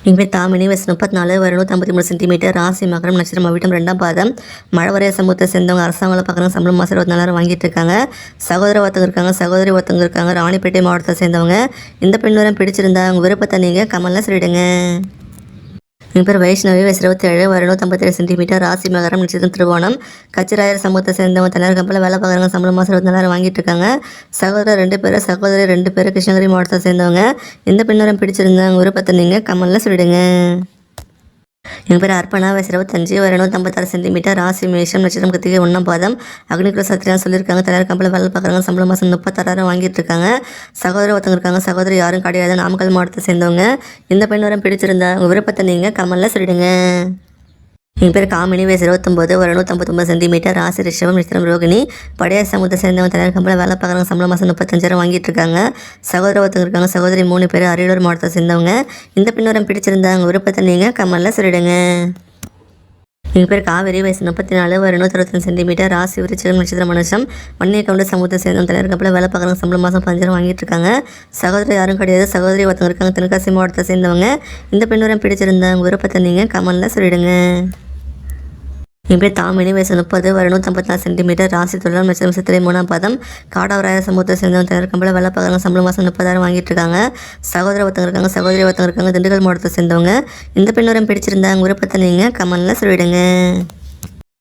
எங்கள் பேர் தாமினி, வயசு 34, வயது 153 சென்டிமீட்டர், ராசி மகரம், நட்சத்திரம் அவிட்டம், 2ஆம் பாதம். மழை வரைய சமூகத்தை சேர்ந்தவங்க அரசாங்கம் பார்க்குறாங்க. சம்பளம் மாதம் 24,000 வாங்கிட்டு இருக்காங்க. சகோதர ஒருத்தங்க இருக்காங்க, சகோதரி ஒருத்தங்க இருக்காங்க. ராணிப்பேட்டை மாவட்டத்தை சேர்ந்தவங்க. இந்த பெண் வரம் பிடிச்சிருந்தா உங்கள் விருப்பத்தை நீங்கள் கமெண்ட்ல சொல்லிடுங்க. எங்கள் பேர் வைஷ்ணவி, வயசு 27, வயது 157 சென்டிமீட்டர், ராசி மகரம், நட்சத்திரம் திருவோணம். கச்சிராயர் சமூகத்தை சேர்ந்தவங்க தனியார் கம்பெனியில் வேலை பார்க்குறாங்க. சம்பளம் மாதம் 24,000 வாங்கிட்டு இருக்காங்க. சகோதரர் 2 பேர், சகோதரி 2 பேர், கிருஷ்ணகிரி மாவட்டத்தை சேர்ந்தவங்க. இந்த பெண் வரம் பிடிச்சிருந்தா உங்கள் விருப்பத்தை நீங்கள் கமெண்ட்ல சொல்லிடுங்க. எங்கள் பேர் அர்ப்பணா, வயசு 25, வயது 156 சென்டிமீட்டர், ராசி மேஷம், நட்சத்திரம் கிருத்திகை, 1ஆம் பாதம். அக்னிகுல சத்திரியா சொல்லியிருக்காங்க. தனியார் கம்பெனியில் வேலை பார்க்குறாங்க. சம்பளம் மாதம் 36,000 வாங்கிட்டு இருக்காங்க. சகோதரி ஒருத்தங்க இருக்காங்க, சகோதரி யாரும் கிடையாது. நாமக்கல் மாவட்டத்தை சேர்ந்தவங்க. இந்த பெண் வரம் பிடிச்சிருந்தா உங்கள் விருப்பத்தை நீங்கள் கமெண்ட்ல சொல்லிடுங்க. எங்கள் பேர் காமினி, வயசு 29, வயது 159 சென்டிமீட்டர், ராசி ரிஷபம், நட்சத்திரம் ரோகிணி. படையார் சமூகத்தை சேர்ந்தவங்க தனியார் கம்பெனியில் வேலை பார்க்குறாங்க. சம்பளம் மாதம் 35,000 வாங்கிட்டு இருக்காங்க. சகோதர ஒருத்தங்க இருக்காங்க, சகோதரி 3 பேர், அரியலூர் மாவட்டத்தை சேர்ந்தவங்க. இந்த பெண் வரம் பிடிச்சிருந்தா உங்கள் விருப்பத்தை நீங்கள் கமெண்ட்ல சொல்லிடுங்க. எங்கள் பேர் காவேரி, வயசு 34, வயது 165 சென்டிமீட்டர், ராசி விருச்சிகம், நட்சத்திரம் மனுஷம். வன்னிய கவுண்ட சமூகத்தை சேர்ந்தவங்க தனியார் கம்பெனியில் வேலை பார்க்குறாங்க. சம்பளம் மாதம் 15,000 வாங்கிட்டு இருக்காங்க. சகோதரி யாரும் கிடையாது. சகோதரி ஒருத்தங்க இருக்காங்க, தென்காசி மாவட்டத்தை சேர்ந்தவங்க. இந்த பெண் வரம் பிடிச்சிருந்தா உங்கள் விருப்பத்தை நீங்கள் கமெண்ட்ல சொல்லிடுங்க. என் பேர் தாமினி, வயசு 30, வயது 154 சென்டிமீட்டர், ராசி துலாம், நட்சத்திரம் சித்திரை, 3ஆம் பாதம். காடாவராய சமூகத்தை சேர்ந்தவங்க தனியார் கம்பெனியில் வேலை பார்க்குறாங்க. சம்பளம் மாதம் 30,000 வாங்கிட்டு இருக்காங்க. சகோதர ஒருத்தங்க இருக்காங்க, சகோதரி ஒருத்தங்க இருக்காங்க, திண்டுக்கல் மாவட்டத்தை சேர்ந்தவங்க. இந்த பெண் வரம் பிடிச்சிருந்தா உங்கள் விருப்பத்தை நீங்கள் கமெண்ட்ல சொல்லிடுங்க.